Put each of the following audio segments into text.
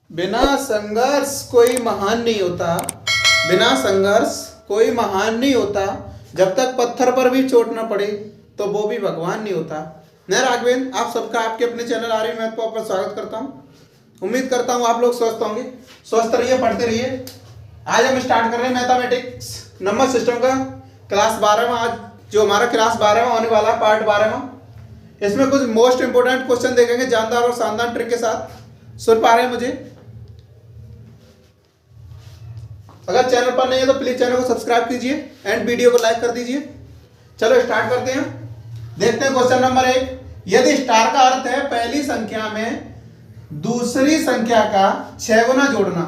बिना संघर्ष कोई महान नहीं होता, बिना संघर्ष कोई महान नहीं होता, जब तक पत्थर पर भी चोट न पड़े तो वो भी भगवान नहीं होता। मैं राघवेंद्र आप सबका आपके अपने चैनल आर्य मैथ पर स्वागत करता हूँ। उम्मीद करता हूँ आप लोग स्वस्थ होंगे, स्वस्थ रहिए, पढ़ते रहिए। आज हम स्टार्ट कर रहे हैं मैथमेटिक्स नंबर सिस्टम का क्लास 12वां। आज जो हमारा क्लास 12वां होने वाला है, पार्ट 12वां, इसमें कुछ मोस्ट इंपोर्टेंट क्वेश्चन देखेंगे जानदार और शानदार ट्रिक के साथ। सुन पा रहे हैं मुझे? अगर चैनल पर नहीं है तो प्लीज चैनल को सब्सक्राइब कीजिए एंड वीडियो को लाइक कर दीजिए। चलो स्टार्ट करते हैं। देखते हैं क्वेश्चन नंबर 1। यदि स्टार का अर्थ है पहली संख्या में दूसरी संख्या का 6 गुना जोड़ना,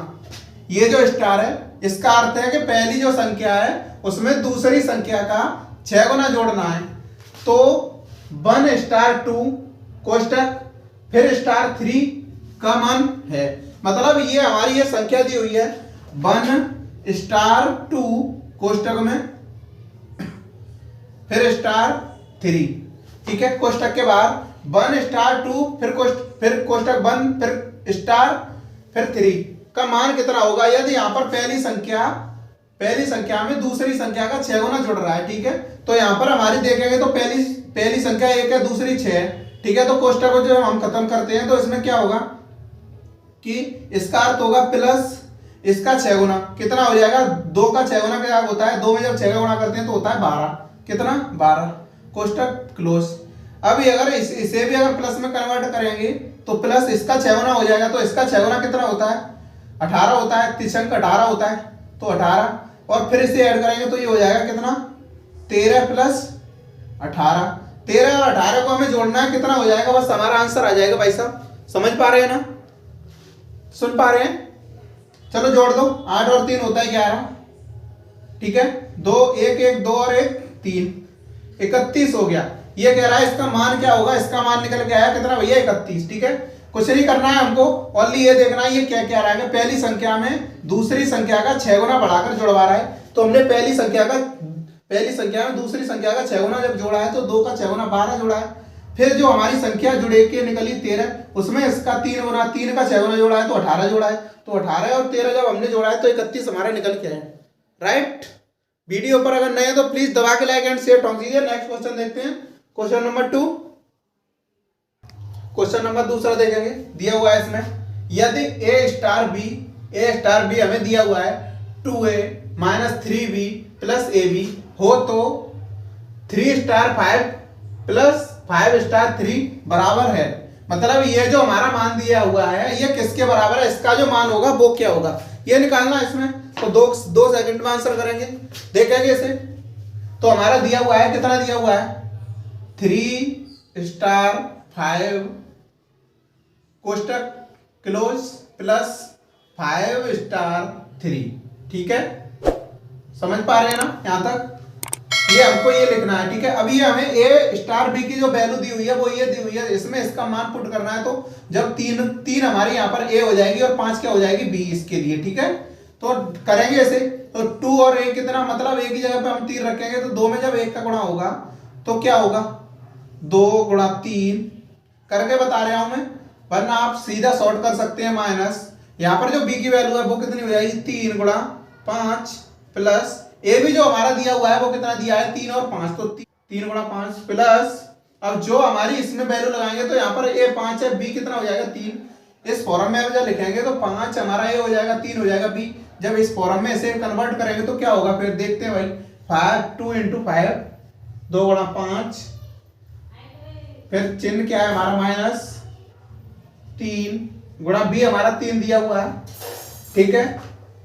ये जो स्टार है इसका अर्थ है कि पहली जो संख्या है उसमें दूसरी संख्या का 6 गुना जोड़ना है, तो 1 स्टार 2 कोष्टक फिर स्टार 3 का मान है। मतलब ये हमारी ये संख्या दी हुई है 1 स्टार 2 कोष्टक में फिर स्टार 3, ठीक है। कोष्टक के बाद 1 स्टार 2 फिर कोष्टक 1 फिर स्टार फिर 3 का मान कितना होगा। यदि यहाँ पर पहली संख्या में दूसरी संख्या का 6 गुना जुड़ रहा है, ठीक है। तो यहाँ पर हमारी देखेंगे तो पहली संख्या 1 है, दूसरी 6 है, ठीक है। तो कोष्टक को जब हम खत्म करते हैं तो इसमें क्या होगा कि इसका अर्थ होगा प्लस इसका 6 गुना कितना हो जाएगा, 2 का 6 गुना क्या होता है, 2 में जब 6 का गुना करते हैं तो होता है 12। कितना 12, कोष्टक क्लोज। अभी अगर इसे भी अगर प्लस में कन्वर्ट करेंगे तो प्लस इसका 6 गुना हो जाएगा, तो इसका 6 गुना कितना होता है 18 होता है, तिशंक 18 होता है, तो 18 और फिर इसे ऐड करेंगे तो ये हो जाएगा कितना 13 प्लस 18। 13 और 18 को हमें जोड़ना है, कितना हो जाएगा, बस हमारा आंसर आ जाएगा। भाई साहब समझ पा रहे हैं ना, सुन पा रहे हैं? चलो जोड़ दो, 8 और 3 होता है 11, ठीक है। 2 1 1 2 और 1 3 31 हो गया। ये कह रहा है इसका मान क्या होगा, इसका मान निकल के आया कितना भैया 31, ठीक है। कुछ नहीं करना है हमको, ओनली ये देखना है ये क्या क्या रहा है। पहली संख्या में दूसरी संख्या का 6 गुना बढ़ाकर जुड़वा रहा है, तो हमने पहली संख्या में दूसरी संख्या का 6 गुना जब जोड़ा है तो 2 का 6 गुना 12 जोड़ा है। फिर जो हमारी संख्या जुड़े के निकली 13, उसमें इसका 3 गुना 3 का 6 गुना जोड़ा है तो 18 जोड़ा है, तो 18 और 13 जब हमने जोड़ा है तो 31 हमारा निकल के आया, राइट। वीडियो पर अगर नए हैं तो प्लीज दबा के लाइक एंड शेयर ठोक दीजिए। नेक्स्ट क्वेश्चन देखते हैं, क्वेश्चन नंबर 2। क्वेश्चन नंबर दूसरा देखेंगे, दिया हुआ है इसमें यदि ए स्टार बी हमें दिया हुआ है 2a - 3b + ab हो तो 3 स्टार 5 + 5 स्टार 3 बराबर है। मतलब ये जो हमारा मान दिया हुआ है ये किसके बराबर है, इसका जो मान होगा वो क्या होगा ये निकालना इसमें। तो 2 सेकंड में आंसर करेंगे, देखेंगे इसे। तो हमारा दिया हुआ है, कितना दिया हुआ है 3 स्टार 5 कोष्टक क्लोज + 5 स्टार 3, ठीक है। समझ पा रहे हैं ना यहां तक? ये हमको ये लिखना है, ठीक है। अभी हमें ए स्टार बी की जो वैल्यू दी हुई है वो ये दी हुई है, इसमें इसका मान पुट करना है। तो जब 3 हमारी यहाँ पर ए हो जाएगी और 5 क्या हो जाएगी बी इसके लिए, ठीक है। तो करेंगे ऐसे, तो 2 और 1 कितना, मतलब एक ही जगह पे हम 3 रखेंगे तो 2 में जब 1 का गुणा होगा तो क्या होगा 2 × 3 करके बता रहा हूं मैं, वरना आप सीधा सॉर्ट कर सकते हैं माइनस। यहाँ पर जो बी की वैल्यू है वो कितनी हो जाएगी 3 × 5 प्लस ए भी जो हमारा दिया हुआ है वो कितना दिया है 3 और 5, तो 3 × 5 प्लस, अब जो हमारी इसमें वैल्यू लगाएंगे तो यहाँ पर ए 5 है, बी कितना हो जाएगा 3। इस फॉर्म में जब लिखेंगे तो 5 हमारा ए हो जाएगा, 3 हो जाएगा बी। जब इस फॉर्म में इसे कन्वर्ट करेंगे तो क्या होगा, फिर देखते हैं भाई 2 × 5 2 × 5 फिर चिन्ह क्या है हमारा -3 गुणा बी हमारा 3 दिया हुआ है, ठीक है।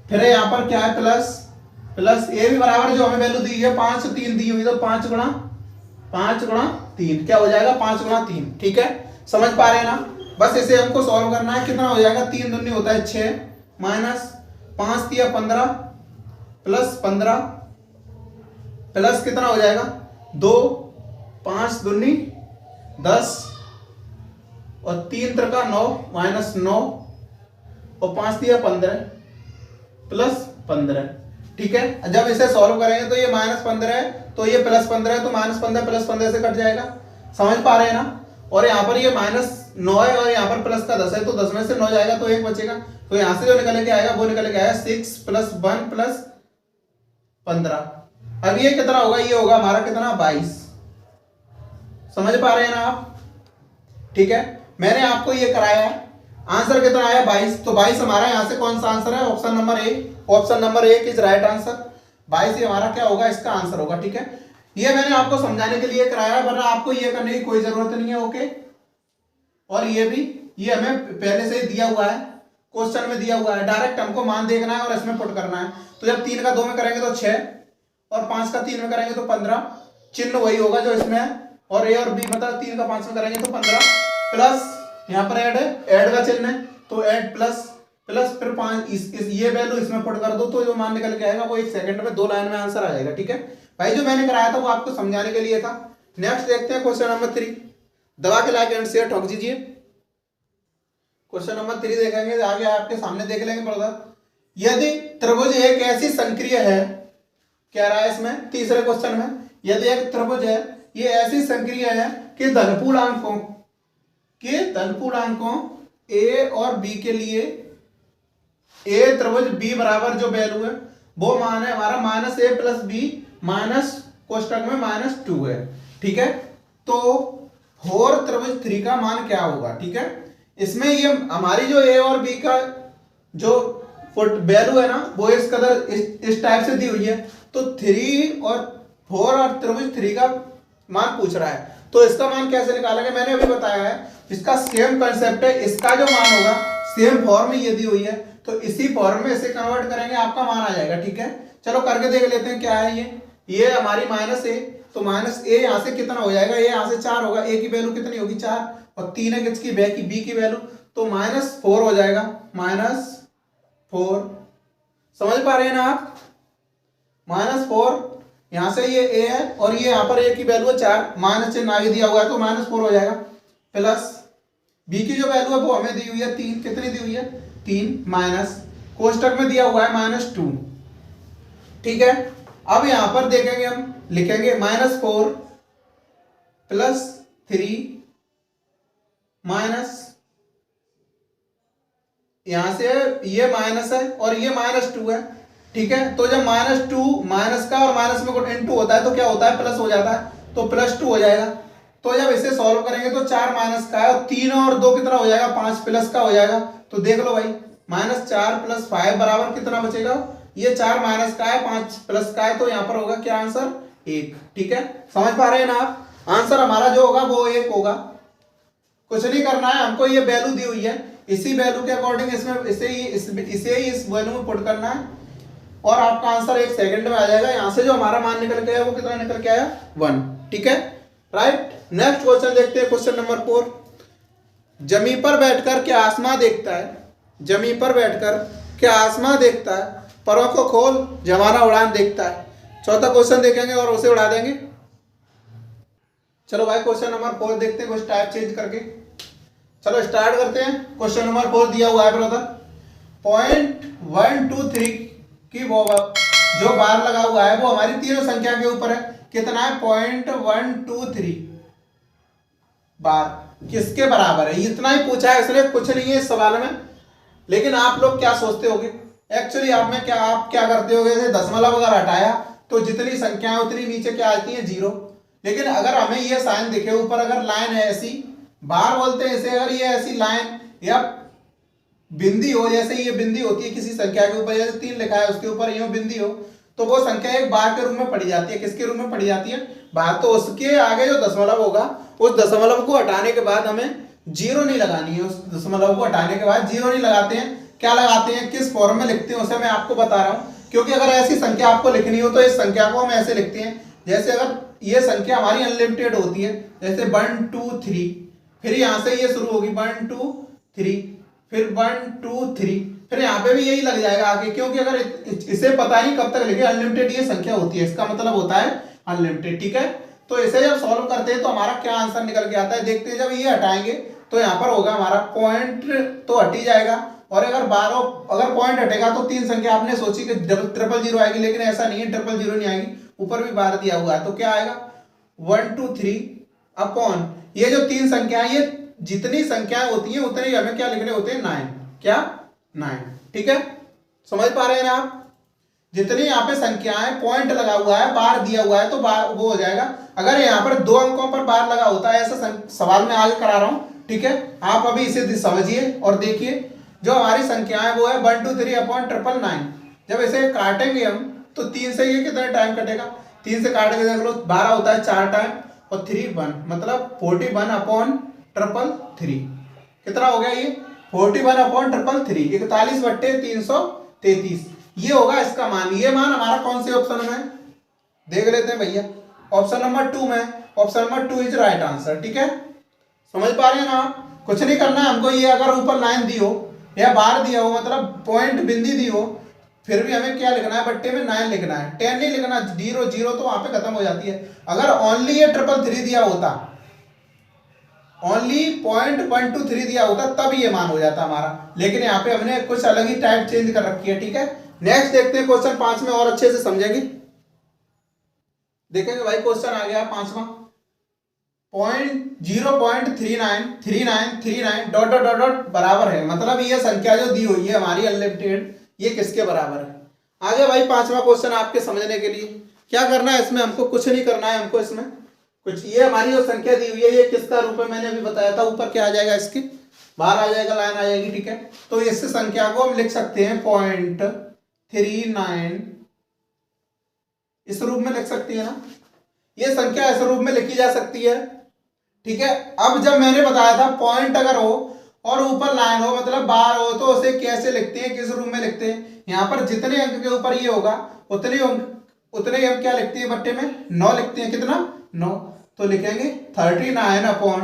फिर यहाँ पर क्या है प्लस ए भी बराबर जो हमें वैल्यू दी है 5 3 दी हुई, तो 5 × 3 क्या हो जाएगा 5 × 3, ठीक है। समझ पा रहे हैं ना? बस इसे हमको सॉल्व करना है। कितना हो जाएगा 3 दूनी होता है 6 माइनस 5 दिया 15 प्लस 15 प्लस कितना हो जाएगा 2 5 दूनी 10 और 3 × 9 -9 और 5 दिया 15 प्लस 15, ठीक है। जब इसे सॉल्व करेंगे तो ये -15 है तो ये +15 है, तो -15 + 15 से कट जाएगा। समझ पा रहे हैं ना? और यहाँ पर ये -9 है और यहाँ पर प्लस का 10 है, तो 10 में से 9 जाएगा तो 1 बचेगा। तो यहाँ से जो निकल के आएगा वो निकल के आएगा 6 + 1 + 15। अब ये कितना होगा, ये होगा हमारा कितना 22। समझ पा रहे हैं ना आप? ठीक है, मैंने आपको ये कराया है। आंसर कितना आया 22। तो 22 हमारा यहाँ से कौन सा आंसर है, option number A. Option number A is right answer. 22 ही हमारा क्या होगा, इसका आंसर होगा। ठीक है, ये मैंने आपको समझाने के लिए कराया है, वरना आपको ये करने की कोई जरूरत नहीं है। ओके, और ये भी, ये हमें पहले से ही दिया हुआ है, क्वेश्चन में दिया हुआ है। डायरेक्ट हमको मान देखना है और इसमें पुट करना है। तो जब 3 का 2 में करेंगे तो 6 और 5 का 3 में करेंगे तो 15। चिन्ह वही होगा जो इसमें है। और ए और बी मतलब 3 का 5 में करेंगे तो 15 प्लस यहाँ पर ऐड है, ऐड का चिन्ह है तो ऐड प्लस प्लस फिर 5 ये वैल्यू इसमें पुट कर दो तो जो मान निकल के आएगा वो 1 सेकंड में 2 लाइन में आंसर आ जाएगा। ठीक है भाई, जो मैंने कराया था वो आपको समझाने के लिए था। नेक्स्ट देखते हैं क्वेश्चन नंबर 3। दबा के लाइक एंड शेयर ठोक दीजिए। क्वेश्चन नंबर 3 देखेंगे, आगे आपके सामने देख लेंगे ब्रदर। यदि त्रिभुज एक ऐसी संक्रिय है, क्या रहा है इसमें तीसरे क्वेश्चन में, यदि एक त्रिभुज है ये ऐसी संक्रिय है कि धनपूर्णांकों ए और बी के लिए ए त्रिभुज बी बराबर जो वैल्यू है वो मान है हमारा -a + b माइनस कोष्टक में -2 है। ठीक है, तो 4 त्रिभुज 3 का मान क्या होगा। ठीक है, इसमें ये हमारी जो ए और बी का जो वैल्यू है ना वो इस कदर इस टाइप से दी हुई है। तो 3 और 4 और त्रिभुज 3 का मान पूछ रहा है, तो इसका मान कैसे निकालेंगे मैंने अभी बताया है। इसका सेम कंसेप्ट है, इसका जो मान होगा सेम फॉर्म में ये दी हुई है तो इसी फॉर्म में इसे कन्वर्ट करेंगे, आपका मान आ जाएगा। ठीक है, चलो करके देख लेते हैं क्या है ये हमारी -a, तो -a यहाँ से कितना हो जाएगा, ये यहाँ से 4 होगा, a की वैल्यू कितनी होगी 4 और 3 है किसकी b की वैल्यू, तो -4 हो जाएगा, -4। समझ पा रहे हैं ना आप, -4 यहां से ये a है और ये यहाँ पर a की वैल्यू है 4, माइनस चिन्ह आगे दिया हुआ है तो -4 हो जाएगा, प्लस b की जो वैल्यू है वो हमें दी हुई है 3, कितनी दी हुई है 3, माइनस कोष्टक में दिया हुआ है -2। ठीक है, अब यहां पर देखेंगे हम लिखेंगे -4 + 3 माइनस, यहां से ये माइनस है और ये -2 है। ठीक है, तो जब -2 माइनस का और माइनस में इनटू होता है तो क्या होता है प्लस हो जाता है, तो +2 हो जाएगा। तो जब इसे सॉल्व करेंगे तो 4 माइनस का है और 3 और 2 कितना हो जाएगा 5 प्लस का हो जाएगा। तो देख लो भाई, -4 + 5 बराबर कितना बचेगा, ये 4 माइनस का है 5 प्लस का है, तो यहाँ पर होगा क्या आंसर 1। ठीक है, समझ पा रहे हैं ना आप, आंसर हमारा जो होगा वो 1 होगा। कुछ नहीं करना है, हमको ये वैल्यू दी हुई है, इसी वैल्यू के अकॉर्डिंग इसमें इसे ही इस वैल्यू में पुट करना है और आपका आंसर 1 सेकंड में आ जाएगा। यहां से जो हमारा मान निकल के आया वो कितना निकल के आया 1। ठीक है, राइट। नेक्स्ट क्वेश्चन देखते हैं, क्वेश्चन नंबर 4। जमीन पर बैठकर क्या आसमां देखता है, जमीन पर बैठकर क्या आसमां देखता है, परों को खोल जमाना उड़ान देखता है। चौथा क्वेश्चन देखेंगे और उसे उड़ा देंगे। चलो भाई क्वेश्चन नंबर 4 देखते हैं कुछ टाइप चेंज करके। चलो स्टार्ट करते हैं। क्वेश्चन नंबर 4 दिया हुआ है ब्रदर, पॉइंट 1 2 3 की वो जो बार लगा हुआ है वो हमारी तीनों संख्या के ऊपर है, कितना है 0.123 बार, किसके बराबर है, इतना ही पूछा है, इसलिए कुछ नहीं है इस सवाल में। लेकिन आप लोग क्या सोचते होगे, एक्चुअली आप क्या करते होगे, जैसे दशमलव अगर हटाया तो जितनी संख्या है उतनी नीचे क्या आती है 0। लेकिन अगर हमें ये साइन दिखे ऊपर, अगर लाइन है ऐसी, बार बोलते हैं इसे, अगर ये ऐसी लाइन या बिंदी हो, जैसे ये बिंदी होती है किसी संख्या के ऊपर, जैसे 3 लिखा है उसके ऊपर ये बिंदी हो, तो वो संख्या एक बार के रूप में पड़ी जाती है। किसके रूप में पड़ी जाती है, बार। तो उसके आगे जो दशमलव होगा उस दशमलव को हटाने के बाद हमें 0 नहीं लगानी है, उस दशमलव को हटाने के बाद 0 नहीं लगाते हैं, क्या लगाते हैं, किस फॉर्म में लिखते हैं उसे मैं आपको बता रहा हूं। क्योंकि अगर ऐसी संख्या आपको लिखनी हो तो इस संख्या को हम ऐसे लिखते हैं, जैसे अगर ये संख्या हमारी अनलिमिटेड होती है, जैसे 1 2 3, फिर यहां से ये शुरू होगी 1 2 3, फिर 1 2 3, फिर यहाँ पे भी यही लग जाएगा आगे। क्योंकि अगर इसे पता नहीं कब तक लिखे, अनलिमिटेड ये संख्या होती है, इसका मतलब होता है अनलिमिटेड। ठीक है, तो इसे जब सॉल्व करते हैं तो हमारा क्या आंसर निकल के आता है, देखते हैं। जब ये हटाएंगे तो यहाँ पर होगा हमारा पॉइंट तो हट ही जाएगा, और अगर पॉइंट हटेगा तो 3 संख्या आपने सोची कि 000 आएगी, लेकिन ऐसा नहीं है, 000 नहीं आएगी, ऊपर भी बार दिया हुआ है। तो क्या आएगा 1 2 3 अपॉन ये जो तीन संख्याएं, ये जितनी संख्याएं होती हैं उतने ही हमें क्या लिखने होते हैं, 9। क्या? 9। ठीक है, समझ पा रहे हैं ना आप? जितनी यहाँ पे संख्याएं, पॉइंट लगा हुआ है, बार दिया हुआ है, तो बार वो हो जाएगा। अगर यहाँ पर 2 अंकों पर बार लगा होता है, ऐसा सवाल में आगे करा रहा हूं, ठीक है, आप अभी इसे समझिए और देखिए। जो हमारी संख्या है वो है 1 2 3 अपॉन 999। जब इसे काटेंगे हम तो 3 से ये कितना टाइम कटेगा, 3 से काट के देख लो, 12 होता है 4 टाइम, और 3 1, मतलब 41 अपॉन 333। कितना हो गया ये? 41 अपॉन 333, 41/333। ये होगा इसका मान। ये मान हमारा कौन से ऑप्शन में? देख लेते हैं भैया, ऑप्शन नंबर 2 में। Option number 2 is right answer. ठीक है, समझ पा रहे हैं ना आप? कुछ नहीं करना है हमको। ये अगर ऊपर लाइन दी हो या बार दिया हो, मतलब पॉइंट बिंदी दी हो, फिर भी हमें क्या लिखना है, बट्टे में 9 लिखना है, 10 नहीं लिखना। 0 0 तो वहां पे खत्म हो जाती है। अगर ओनली ये 333 दिया होता, ओनली पॉइंट 1 2 3 दिया होता, तब ये मान हो जाता हमारा। लेकिन यहाँ पे हमने कुछ अलग ही टाइप चेंज कर रखी है। ठीक है, नेक्स्ट देखते हैं क्वेश्चन 5 में, और अच्छे से समझेंगे। देखेंगे भाई, क्वेश्चन आ गया 5वां। 0.393939 डॉट डॉट डॉट डॉट बराबर है, मतलब ये संख्या जो दी हुई है हमारी अनलिमिटेड, ये किसके बराबर है? आगे भाई 5वां क्वेश्चन आपके समझने के लिए क्या करना है, इसमें हमको कुछ नहीं करना है। हमको इसमें कुछ, ये हमारी जो संख्या दी हुई है ये किसका रूप है, मैंने अभी बताया था। ऊपर क्या आ जाएगा, इसके बाहर आ जाएगा, लाइन आ जाएगी। ठीक है, तो इस संख्या को हम लिख सकते हैं 0.39, इस रूप में लिख सकती है ना। ये संख्या इस रूप में लिखी जा सकती है। ठीक है, अब जब मैंने बताया था पॉइंट अगर हो और ऊपर लाइन हो, मतलब बार हो, तो उसे कैसे लिखते हैं, किस रूप में लिखते हैं? यहाँ पर जितने अंक के ऊपर ये होगा उतने ही हम क्या लिखते हैं, बट्टे में 9 लिखते हैं। कितना? 9। तो लिखेंगे 39 अपॉन,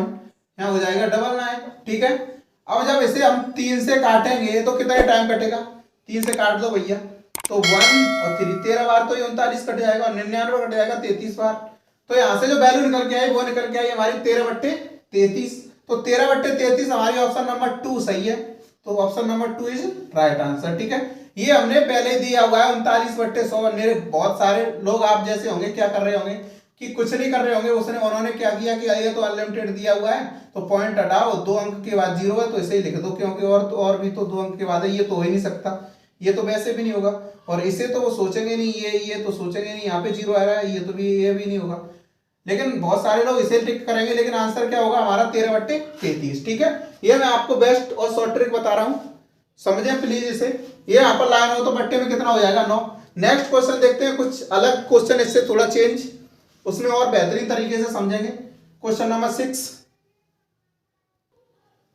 यहाँ हो जाएगा 99। ठीक है, अब जब इसे हम 3 से काटेंगे तो कितना टाइम कटेगा? 3 से काट दो भैया, तो 1 और 3, 13 बार तो ये 39 कट जाएगा, और 99 कट जाएगा 33 बार। तो यहां से जो वैल्यू निकल के आई वो निकल के आई हमारी 13/33। तो 13/33 हमारी ऑप्शन नंबर 2 सही है। तो option number 2 is right answer. ठीक है, ये हमने पहले दिया हुआ है 39/100। मेरे बहुत सारे लोग आप जैसे होंगे, क्या कर रहे होंगे कि कुछ नहीं कर रहे होंगे, उन्होंने क्या किया कि ये तो अनलिमिटेड दिया हुआ है, तो पॉइंट हटाओ, 2 अंक के बाद 0 है तो इसे ही लिख दो, क्योंकि और भी तो 2 अंक के बाद है, ये तो हो ही नहीं सकता, ये तो वैसे भी नहीं होगा। और इसे तो वो सोचेंगे नहीं, ये तो सोचेंगे नहीं, यहाँ पे 0 आ रहा है, ये तो भी, ये भी नहीं होगा। लेकिन बहुत सारे लोग इसे टिक करेंगे, लेकिन आंसर क्या होगा हमारा 13/33। ठीक है, ये मैं आपको बेस्ट और शॉर्ट ट्रिक बता रहा हूं, समझें प्लीज इसे। ये यहाँ पर लाइन हो तो बट्टे में कितना हो जाएगा? 9। नेक्स्ट क्वेश्चन देखते हैं, कुछ अलग क्वेश्चन, इससे थोड़ा चेंज, उसमें और बेहतरीन तरीके से समझेंगे। क्वेश्चन नंबर 6,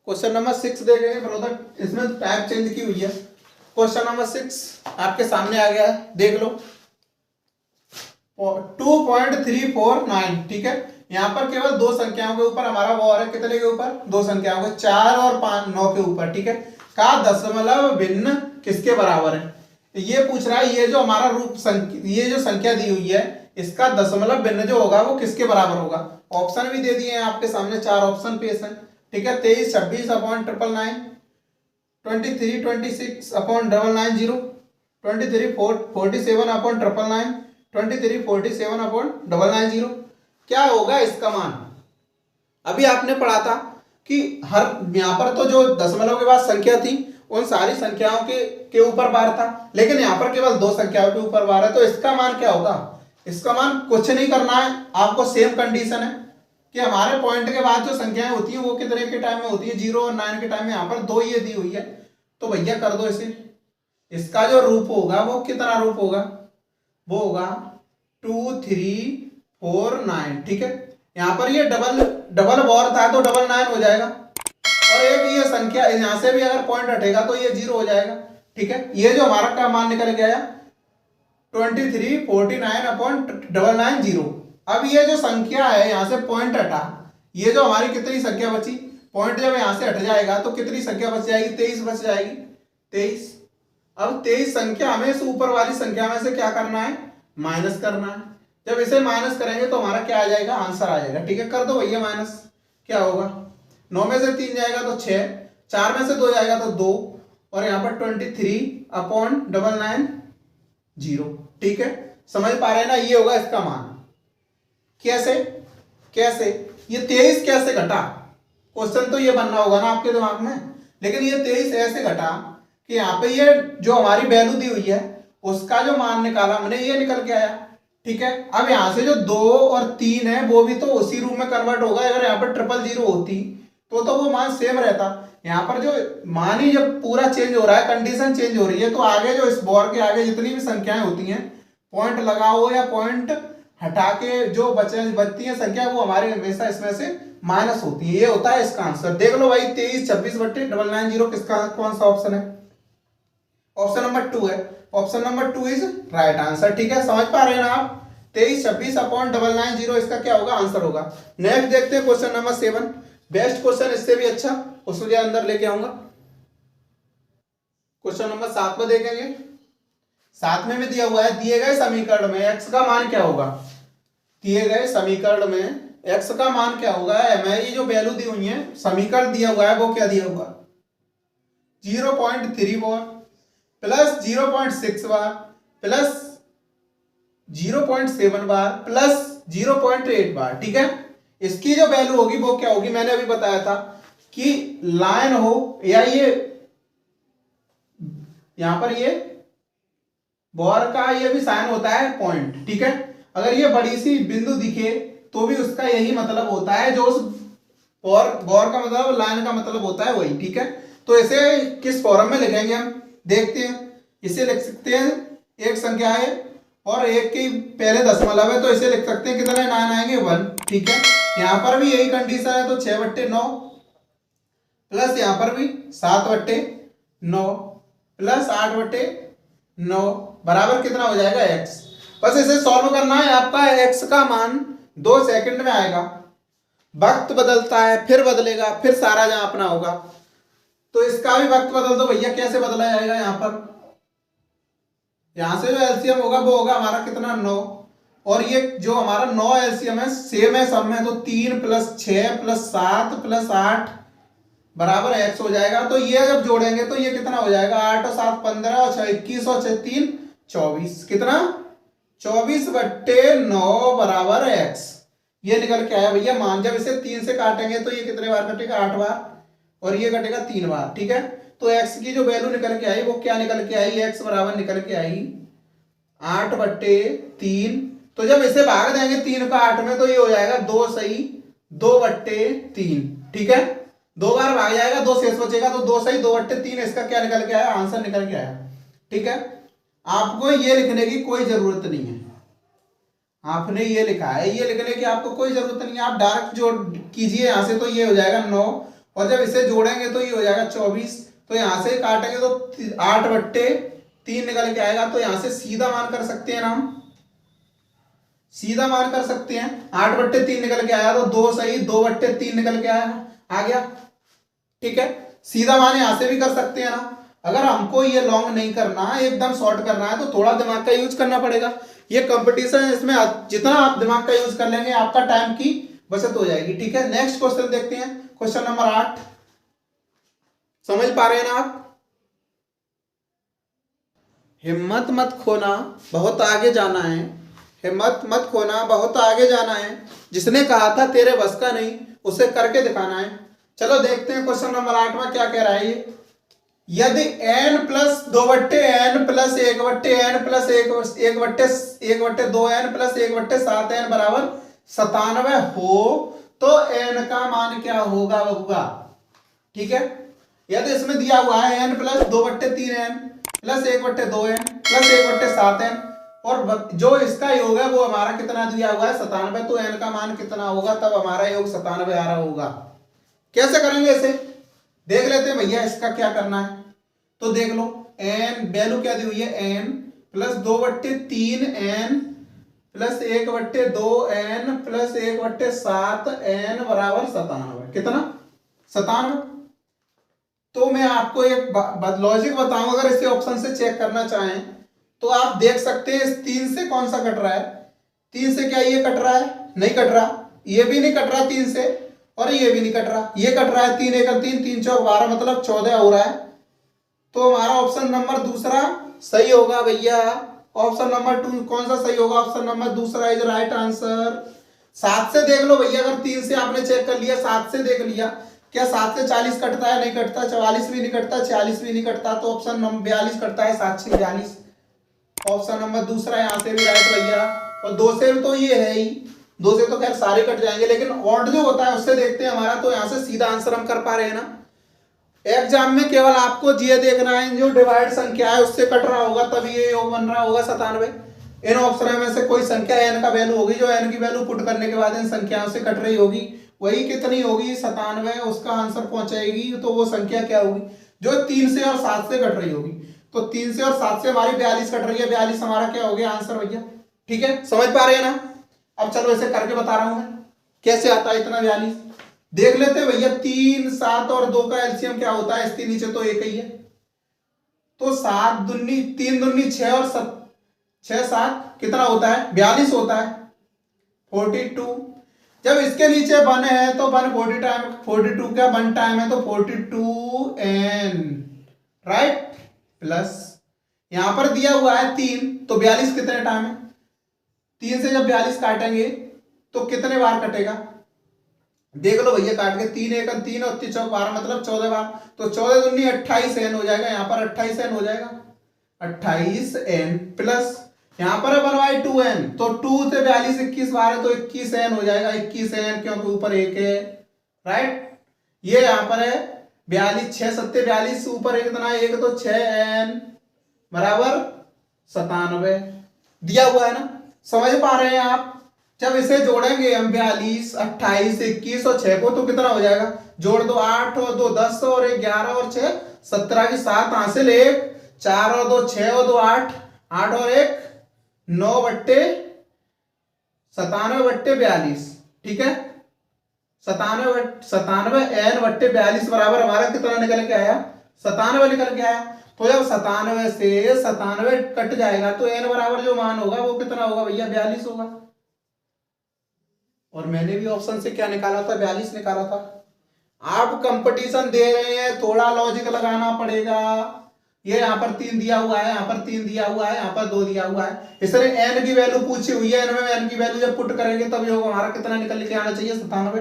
क्वेश्चन नंबर 6 देखेंगे ब्रदर, इसमें टाइप चेंज की हुई है। क्वेश्चन नंबर 6 आपके सामने आ गया है, देख लो। 2.349। ठीक है, यहाँ पर केवल 2 संख्याओं के ऊपर हमारा वो आ रहा है, कितने के ऊपर? 2 संख्याओं के, 4 और 5 9 के ऊपर। ठीक है, का दशमलव भिन्न किसके बराबर है? ये पूछ रहा है, ये जो हमारा ये जो संख्या दी हुई है, इसका दशमलव भिन्न जो होगा वो किसके बराबर होगा? ऑप्शन भी दे दिए हैं आपके सामने, 4 ऑप्शन पेश है। ठीक है, 23 26 अपॉन 999, 23 26 अपॉन 990, 23 47 अपॉन 999, 23 47 अपॉन 990। क्या होगा इसका मान? अभी आपने पढ़ा था कि हर, यहाँ पर तो जो दशमलव के बाद संख्या थी उन सारी संख्याओं के ऊपर बार था, लेकिन यहाँ पर केवल 2 संख्याओं के ऊपर बार है। तो इसका मान क्या होगा? इसका मान कुछ नहीं करना है आपको, सेम कंडीशन है कि हमारे पॉइंट के बाद जो संख्याएं होती है वो कितने के टाइम में होती है? 0 और 9 के टाइम में। यहाँ पर 2 ये दी हुई है, तो भैया कर दो इसे। इसका जो रूप होगा वो कितना रूप होगा? वो होगा 2 3 4 9। ठीक है, यहाँ पर ये डबल और था तो 999 हो जाएगा, और एक ये संख्या यहां से भी अगर पॉइंट हटेगा तो ये 0 हो जाएगा। ठीक है, ये जो हमारा का मान निकल गया 23 49 अपॉन 990। अब ये जो संख्या है यहां से पॉइंट हटा, ये जो हमारी कितनी संख्या बची? पॉइंट जब यहां से हट जाएगा तो कितनी संख्या बच जाएगी? 23 बच जाएगी, 23। अब 23 संख्या हमें इस ऊपर वाली संख्या में से क्या करना है? माइनस करना है। जब इसे माइनस करेंगे तो हमारा क्या आ जाएगा? आंसर आ जाएगा। ठीक है, कर दो भैया माइनस। क्या होगा? 9 में से 3 जाएगा तो 6, 4 में से 2 जाएगा तो 2, और यहाँ पर 23 अपॉन 990। ठीक है, समझ पा रहे हैं ना? ये होगा इसका मान। कैसे? ये 23 कैसे घटा, क्वेश्चन तो ये बनना होगा ना आपके दिमाग में। लेकिन ये 23 ऐसे घटा कि यहाँ पे ये जो हमारी वैल्यू दी हुई है उसका जो मान निकाला हमने ये निकल के आया। ठीक है, अब यहाँ से जो 2 और 3 है वो भी तो उसी रूप में कन्वर्ट होगा। अगर यहाँ पर 000 होती तो वो मान सेम रहता। यहाँ पर जो मान ही जब पूरा चेंज हो रहा है, कंडीशन चेंज हो रही है, तो आगे जो इस बॉर के आगे जितनी भी संख्याएं होती हैं, पॉइंट लगाओ या पॉइंट हटा के जो बचती है संख्या, वो हमारे हमेशा इसमें से माइनस होती है। ये होता है इसका आंसर। देख लो भाई, 23 26 बट्टे 990 किसका कौन सा ऑप्शन है? ऑप्शन नंबर 2 है। Option number 2 is right answer. ठीक है, समझ पा रहे हैं ना आप? 23 26 अपॉन 990 इसका क्या होगा? आंसर होगा। नेक्स्ट देखते हैं क्वेश्चन नंबर 7। बेस्ट क्वेश्चन, इससे भी अच्छा उसको जो अंदर लेके आऊंगा। क्वेश्चन नंबर 7 में देखेंगे। 7 में भी दिया हुआ है, दिए गए समीकरण में x का मान क्या होगा? दिए गए समीकरण में x का मान क्या होगा? हमें ये जो वैल्यू दी हुई है, समीकरण दिया हुआ है, वो क्या दिया हुआ? 0.3 बार प्लस 0.6 बार प्लस 0.7 बार प्लस 0.8 बार। ठीक है, इसकी जो वैल्यू होगी वो क्या होगी? मैंने अभी बताया था कि लाइन हो या ये यहां पर ये बॉर का ये भी साइन होता है पॉइंट। ठीक है, अगर ये बड़ी सी बिंदु दिखे तो भी उसका यही मतलब होता है, जो उस बॉर का मतलब लाइन का मतलब होता है वही। ठीक है, तो इसे किस फॉर्म में लिखेंगे हम देखते हैं। इसे लिख सकते हैं, एक संख्या है और एक के पहले दशमलव है, तो इसे लिख सकते हैं कितने 9 आएंगे 1। ठीक है, यहां पर भी यही कंडीशन है, तो 6/9 प्लस यहां पर भी 7/9 प्लस 8/9 बराबर कितना हो जाएगा? x। बस इसे सॉल्व करना है। आपका x का मान 2 सेकंड में आएगा। वक्त बदलता है, फिर बदलेगा, फिर सारा जहां अपना होगा, तो इसका भी वक्त बदल दो भैया। कैसे बदला जाएगा? यहां पर यहां से जो एलसीएम होगा वो होगा हमारा कितना? 9। और ये जो हमारा 9 एलसीएम है सेम है सब में, तो 3 प्लस 6 प्लस 7 प्लस 8 बराबर x हो जाएगा। तो ये जब जोड़ेंगे तो ये कितना हो जाएगा? 8 और 7 15 और 6 21 और 6 3 24। कितना? 24/9 बराबर x। ये निकल के आया भैया मान। जब इसे 3 से काटेंगे तो ये कितने बार कटेगा? 8 बार, और ये कटेगा 3 बार। ठीक है, तो x की जो वैल्यू निकल के आई वो क्या निकल के आई? x बराबर निकल के आई 8/3। तो जब इसे भाग देंगे 3 का 8 में तो ये हो जाएगा 2 सही 2/3। ठीक है, 2 बार भाग जाएगा, 2 शेष बचेगा, तो 2 सही 2/3 इसका क्या निकल के आया? आंसर निकल के आया। ठीक है, आपको ये लिखने की कोई जरूरत नहीं है। आपने ये लिखा है, ये लिखने की आपको कोई जरूरत नहीं है। आप डायरेक्ट जोड़ कीजिए यहां से, तो ये हो जाएगा 9, और जब इसे जोड़ेंगे तो ये हो जाएगा 24। तो यहां से काटेंगे तो 8/3 निकल के आएगा। तो यहां से सीधा मान कर सकते हैं ना, हम सीधा मान कर सकते हैं। 8/3 निकल के आया तो 2 सही 2/3 निकल के आया, आ गया। ठीक है, सीधा मान यहां से भी कर सकते हैं ना। अगर हमको ये लॉन्ग नहीं करना, एकदम शॉर्ट करना है, तो थोड़ा दिमाग का यूज करना पड़ेगा। ये कंपटीशन है, इसमें जितना आप दिमाग का यूज कर लेंगे आपका टाइम की बचत हो जाएगी। ठीक है, नेक्स्ट क्वेश्चन देखते हैं। Question number 8। समझ पा रहे हैं ना आप? हिम्मत मत खोना, बहुत आगे जाना है। हिम्मत मत खोना, बहुत आगे जाना है। जिसने कहा था तेरे बस का नहीं, उसे करके दिखाना है। चलो देखते हैं क्वेश्चन नंबर 8 में क्या कह रहा है ये। यदि n plus 2/n plus 1/n plus 1/2n plus 1/7n बराबर 97 हो तो n का मान क्या होगा बबुआ? ठीक है, यदि इसमें दिया हुआ है n plus 2/3n plus 1/2n plus 1/7n, और जो इसका योग है वो हमारा कितना दिया हुआ है? 97। तो n का मान कितना होगा? तब हमारा योग 97 आ रहा होगा। कैसे करेंगे इसे? देख लेते हैं भैया इसका क्या करना है। तो देख लो, n वैल्यू क्या दी हुई है? n plus 2/3n plus 1/2n plus 1/7n बराबर 97। कितना? 97। तो मैं आपको एक लॉजिक बताऊं, अगर इसे ऑप्शन से चेक करना चाहें तो आप देख सकते हैं इस 3 से कौन सा कट रहा है। 3 से क्या ये कट रहा है? नहीं कट रहा। ये भी नहीं कट रहा 3 से, और ये भी नहीं कट रहा। ये कट रहा है 3 1 3 3 4 12 मतलब 14 हो रहा है। तो हमारा ऑप्शन नंबर दूसरा सही होगा भैया। ऑप्शन नंबर 2 कौन सा सही होगा? ऑप्शन नंबर दूसरा इज राइट आंसर। 7 से देख लो भैया, अगर 3 से आपने चेक कर लिया, 7 से देख लिया, क्या 7 से 40 कटता है? नहीं कटता। 44 भी नहीं कटता, 46 भी नहीं कटता, तो ऑप्शन नंबर 42 कटता है, 7 से 42। ऑप्शन नंबर दूसरा यहाँ से भी राइट भैया। और 2 से तो ये है ही, 2 से तो खैर सारे कट जाएंगे, लेकिन ऑड जो होता है उससे देखते हैं हमारा, तो यहाँ से सीधा आंसर हम कर पा रहे हैं ना। एग्जाम में केवल आपको ये देखना है जो डिवाइड संख्या है उससे कट रहा होगा, तभी ये योग बन रहा होगा 97। इन ऑप्शन में से कोई संख्या n का वैल्यू होगी, जो n की वैल्यू पुट करने के बाद इन संख्याओं से कट रही होगी, वही कितनी होगी? 97। उसका आंसर पहुंचाएगी, तो वो संख्या क्या होगी? जो 3 से और 7 से कट रही होगी। तो 3 से और 7 से हमारी 42 कट रही है, 42 हमारा क्या हो गया आंसर भैया। ठीक है, समझ पा रहे हैं ना। अब चलो इसे करके बता रहा हूं मैं कैसे आता है इतना 42। देख लेते हैं भैया, 3, 7 और 2 का एलसीएम क्या होता है? इसके नीचे तो एक ही है, तो 7 दूनी 3 दूनी 6 और 6 7 कितना होता है? 42 होता है, 42। जब इसके नीचे 1 है तो 1 40 टाइम, 42 क्या 1 टाइम है, तो 42n राइट, प्लस यहां पर दिया हुआ है 3, तो 42 कितने टाइम है? 3 से जब 42 काटेंगे तो कितने बार कटेगा? देख लो भैया काट के, 3 1 3 और 3 चौक 12, मतलब 14 बार, तो 14 दूनी 28 n हो जाएगा, यहाँ पर 28 n हो जाएगा, 28 n प्लस यहाँ पर 1/2n, तो 2 से 42 21 बार है, तो 21 n हो जाएगा, 21 n क्योंकि ऊपर 1 है राइट। ये यहाँ पर है 42, 6 7 42, ऊपर एक कितना 1, तो 6n बराबर 97 दिया हुआ है ना। समझ पा रहे हैं आप। जब इसे जोड़ेंगे हम 42 28 21 और 6 को, तो कितना हो जाएगा? जोड़ दो, 8 और 2 10 और 1 11 और 6 17 की 7 हासिल 1, 4 और 2 6 और 2 8, 8 और 1 9 बट्टे 97/42। ठीक है, 97 n बट्टे 42 बराबर हमारा कितना निकल के आया? 97 निकल के आया। तो जब 97 से 97 कट जाएगा तो n बराबर जो मान होगा वो कितना होगा भैया? 42 होगा। और मैंने भी ऑप्शन से क्या निकाला था? 42 निकाला था। आप कंपटीशन दे रहे हैं, थोड़ा लॉजिक लगाना पड़ेगा। ये यहाँ पर 3 दिया हुआ है, यहाँ पर 3 दिया हुआ है, यहाँ पर 2 दिया हुआ है, इसलिए n की वैल्यू पूछी हुई है, n में n की वैल्यू जब पुट करेंगे तब ये हमारा कितना निकल के आना चाहिए? 97।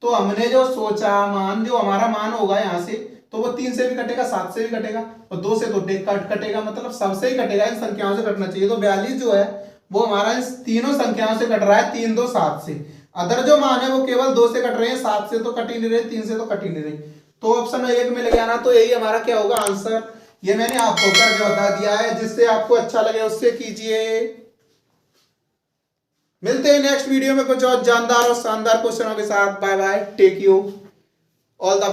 तो हमने जो सोचा मान, जो हमारा मान होगा यहाँ से, तो वो 3 से भी कटेगा, 7 से भी कटेगा, और 2 से तो कटेगा, मतलब सबसे ही कटेगा, इन संख्याओं से कटना चाहिए। तो 42 जो है वो हमारा इन तीनों संख्याओं से कट रहा है, 3 2 7 से। अदर जो मान है वो केवल 2 से कट रहे हैं, 7 से तो कट ही नहीं रहे, 3 से तो कट ही नहीं रहे। तो ऑप्शन 1 मिल गया ना, तो यही हमारा क्या होगा आंसर। ये मैंने आपको करके बता दिया है, जिससे आपको अच्छा लगे उससे कीजिए। मिलते हैं नेक्स्ट वीडियो में कुछ और जानदार और शानदार क्वेश्चनों के साथ। Bye bye, take you all the